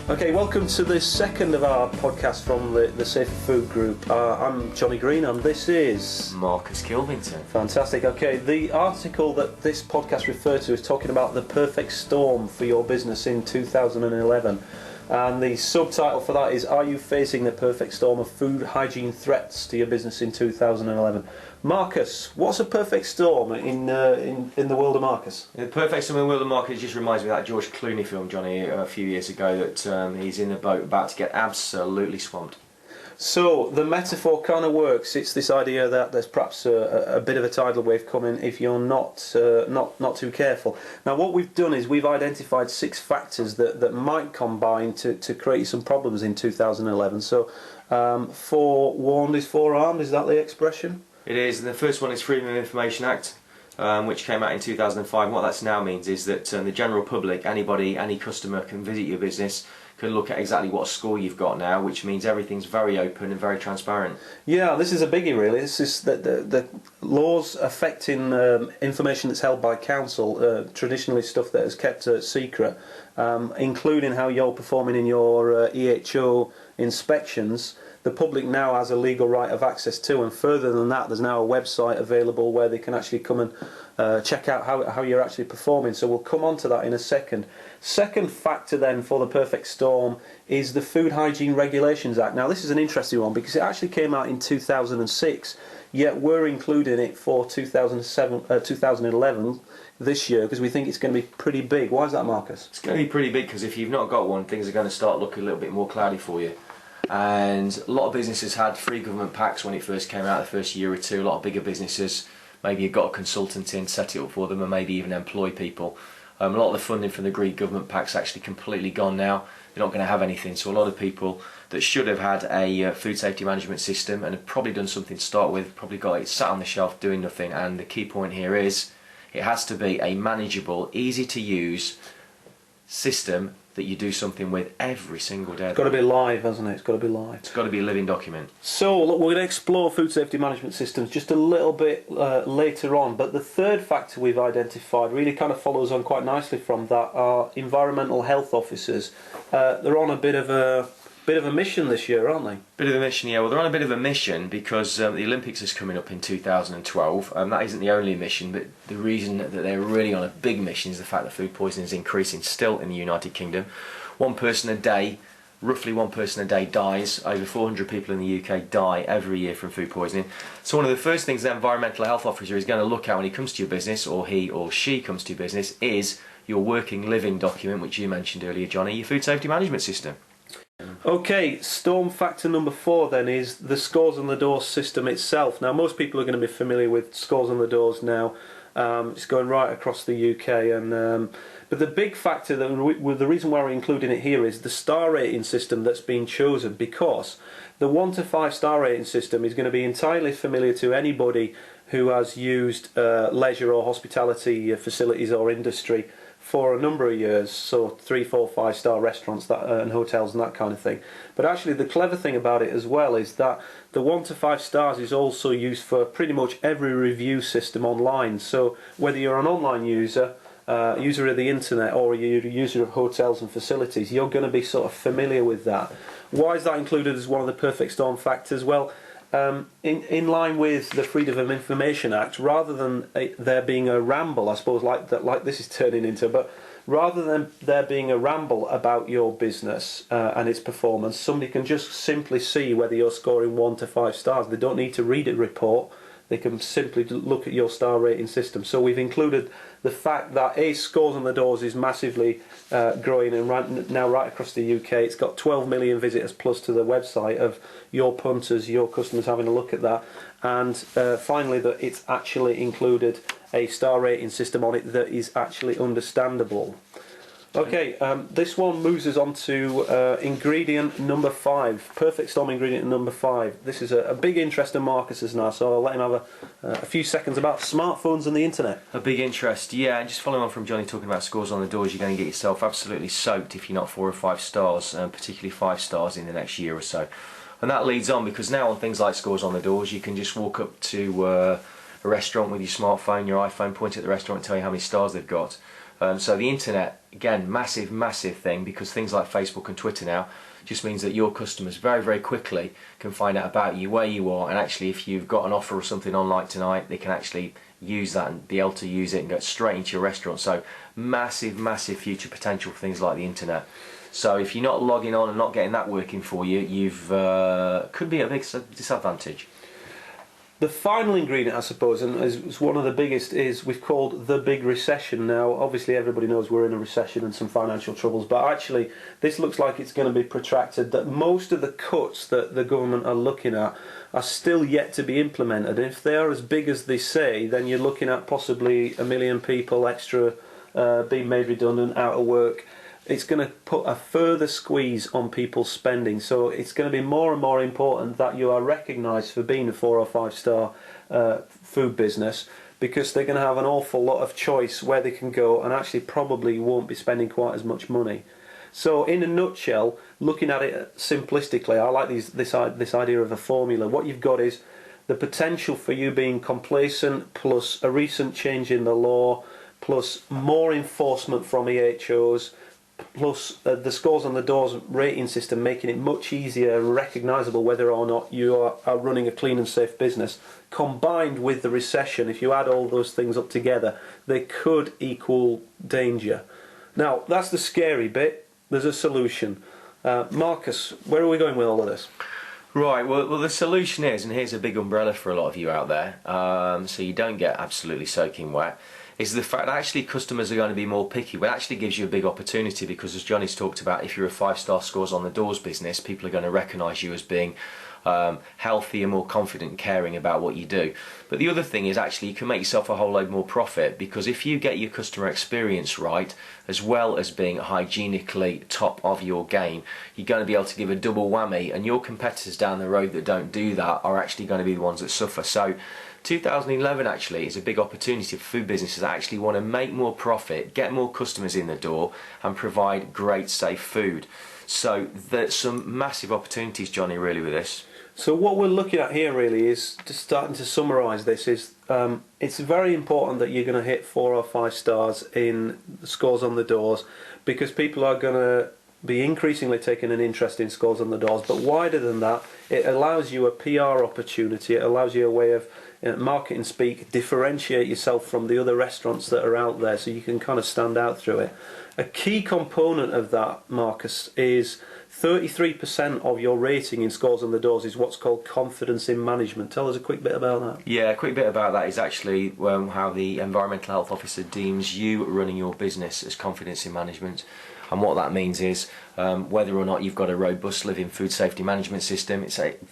Okay, welcome to the second of our podcast from the Safer Food Group. I'm Johnny Green and this is... Marcus Kilvington. Fantastic. Okay, the article that this podcast referred to is talking about the perfect storm for your business in 2011. And the subtitle for that is, are you facing the perfect storm of food hygiene threats to your business in 2011? Marcus, what's a perfect storm in the world of Marcus? The perfect storm in the world of Marcus just reminds me of that George Clooney film, Johnny, a few years ago, that he's in a boat about to get absolutely swamped. So the metaphor kind of works. It's this idea that there's perhaps a bit of a tidal wave coming if you're not too careful. Now what we've done is we've identified 6 factors that might combine to create some problems in 2011. So forewarned is forearmed, is that the expression? It is, and the first one is Freedom of Information Act, which came out in 2005. And what that now means is that the general public, anybody, any customer can visit your business, can look at exactly what score you've got now, which means everything's very open and very transparent. Yeah, this is a biggie really. This is the laws affecting information that's held by council, traditionally stuff that is kept secret, including how you're performing in your EHO inspections. The public now has a legal right of access to, and further than that, there's now a website available where they can actually come and check out how you're actually performing. So we'll come on to that in a second. Second factor then for the perfect storm is the Food Hygiene Regulations Act. Now this is an interesting one because it actually came out in 2006, yet we're including it for 2011 this year because we think it's going to be pretty big. Why is that, Marcus? It's going to be pretty big because if you've not got one, things are going to start looking a little bit more cloudy for you. And a lot of businesses had free government packs when it first came out, the first year or two. A lot of bigger businesses, maybe you've got a consultant in, set it up for them, and maybe even employ people. A lot of the funding from the Greek government pack's actually completely gone now. They're not going to have anything, so a lot of people that should have had a food safety management system and have probably done something to start with, probably got it sat on the shelf doing nothing. And the key point here is it has to be a manageable, easy to use system that you do something with every single day. It's got to be live, hasn't it? It's got to be live. It's got to be a living document. So look, we're going to explore food safety management systems just a little bit later on, but the third factor we've identified really kind of follows on quite nicely from that. Are environmental health officers. They're on a bit of a mission this year, aren't they? Bit of a mission, yeah. Well, they're on a bit of a mission because the Olympics is coming up in 2012. That isn't the only mission, but the reason that they're really on a big mission is the fact that food poisoning is increasing still in the United Kingdom. One person a day, roughly one person a day dies. Over 400 people in the UK die every year from food poisoning. So one of the first things the environmental health officer is going to look at when he comes to your business, or he or she comes to your business, is your working living document, which you mentioned earlier, Johnny, your food safety management system. Okay, storm factor number 4 then is the Scores on the Doors system itself. Now most people are going to be familiar with Scores on the Doors now. It's going right across the UK, and but the big factor, the reason why we're including it here is the star rating system that's been chosen, because the 1 to 5 star rating system is going to be entirely familiar to anybody who has used leisure or hospitality facilities or industry for a number of years, so 3, 4, 5 star restaurants and hotels and that kind of thing. But actually the clever thing about it as well is that the 1 to 5 stars is also used for pretty much every review system online. So whether you're an online user, user of the internet, or you're a user of hotels and facilities, you're going to be sort of familiar with that. Why is that included as one of the perfect storm factors? Well, in line with the Freedom of Information Act, rather than there being a ramble, I suppose, like this is turning into, but rather than there being a ramble about your business and its performance, somebody can just simply see whether you're scoring 1 to 5 stars. They don't need to read a report. They can simply look at your star rating system. So we've included the fact that Scores on the Doors is massively growing and now right across the UK. It's got 12 million visitors plus to the website of your punters, your customers having a look at that. And finally, that it's actually included a star rating system on it that is actually understandable. Okay, this one moves us on to ingredient number 5, perfect storm ingredient number 5. This is a big interest in Marcus's now, so I'll let him have a few seconds about smartphones and the internet. A big interest, yeah, and just following on from Johnny talking about Scores on the Doors, you're going to get yourself absolutely soaked if you're not 4 or 5 stars, particularly 5 stars in the next year or so. And that leads on because now on things like Scores on the Doors, you can just walk up to a restaurant with your smartphone, your iPhone, point at the restaurant and tell you how many stars they've got. So the internet, again, massive thing, because things like Facebook and Twitter now just means that your customers very quickly can find out about you, where you are, and actually if you've got an offer or something on like tonight, they can actually use that and be able to use it and go straight into your restaurant. So massive future potential for things like the internet. So if you're not logging on and not getting that working for you, you've could be at a big disadvantage. The final ingredient, I suppose, and is one of the biggest, is we've called the big recession. Now, obviously everybody knows we're in a recession and some financial troubles, but actually this looks like it's going to be protracted, that most of the cuts that the government are looking at are still yet to be implemented. And if they are as big as they say, then you're looking at possibly 1 million people extra being made redundant, out of work. It's going to put a further squeeze on people's spending, so it's going to be more and more important that you are recognised for being a 4 or 5 star food business, because they're going to have an awful lot of choice where they can go and actually probably won't be spending quite as much money. So in a nutshell, looking at it simplistically, I like this idea of a formula. What you've got is the potential for you being complacent, plus a recent change in the law, plus more enforcement from EHOs, plus the scores on the doors rating system, making it much easier and recognisable whether or not you are running a clean and safe business, combined with the recession. If you add all those things up together, they could equal danger. Now, that's the scary bit. There's a solution. Marcus, where are we going with all of this? Right, well the solution is, and here's a big umbrella for a lot of you out there, so you don't get absolutely soaking wet, is the fact that actually customers are going to be more picky. Well, it actually gives you a big opportunity, because as Johnny's talked about, if you're a 5-star scores on the doors business, people are going to recognise you as being healthy and more confident and caring about what you do. But the other thing is actually you can make yourself a whole load more profit, because if you get your customer experience right, as well as being hygienically top of your game, you're going to be able to give a double whammy, and your competitors down the road that don't do that are actually going to be the ones that suffer. So 2011 actually is a big opportunity for food businesses that actually want to make more profit, get more customers in the door, and provide great safe food. So there's some massive opportunities, Johnny, really, with this. So what we're looking at here really is, just starting to summarise this, is it's very important that you're going to hit 4 or 5 stars in the scores on the doors, because people are going to be increasingly taking an interest in scores on the doors. But wider than that, it allows you a PR opportunity, it allows you a way of, marketing speak, differentiate yourself from the other restaurants that are out there, so you can kind of stand out through it. A key component of that, Marcus, is 33% of your rating in scores on the doors is what's called confidence in management. Tell us a quick bit about that. Yeah, a quick bit about that is actually how the environmental health officer deems you running your business as confidence in management. And what that means is whether or not you've got a robust living food safety management system, it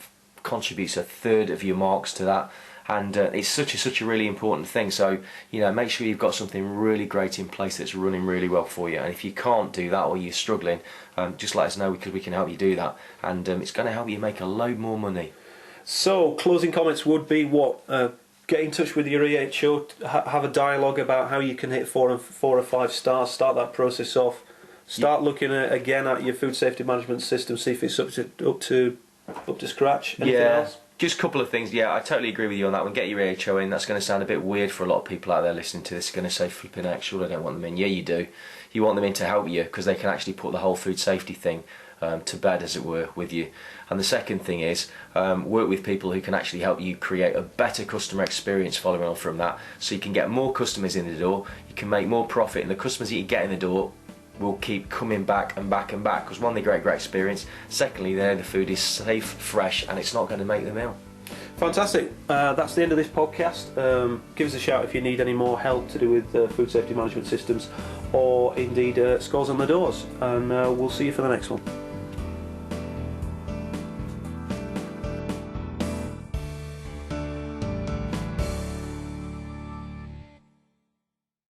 contributes 1/3 of your marks to that. And it's such a really important thing. So make sure you've got something really great in place that's running really well for you. And if you can't do that, or you're struggling, just let us know, because we can help you do that. And it's going to help you make a load more money. So closing comments would be what? Get in touch with your EHO, have a dialogue about how you can hit 4 or 5 stars. Start that process off. Start looking again at your food safety management system. See if it's up to scratch. Anything else? Just a couple of things. Yeah, I totally agree with you on that one. Get your EHO in. That's going to sound a bit weird for a lot of people out there listening to this. They're going to say, flipping heck, sure I don't want them in. Yeah, you do. You want them in to help you, because they can actually put the whole food safety thing to bed, as it were, with you. And the second thing is work with people who can actually help you create a better customer experience following on from that, so you can get more customers in the door, you can make more profit, and the customers that you get in the door will keep coming back and back and back, because one, they get a great experience, secondly, the food is safe, fresh, and it's not going to make them ill. Fantastic. That's the end of this podcast. Give us a shout if you need any more help to do with food safety management systems, or indeed scores on the doors, and we'll see you for the next one.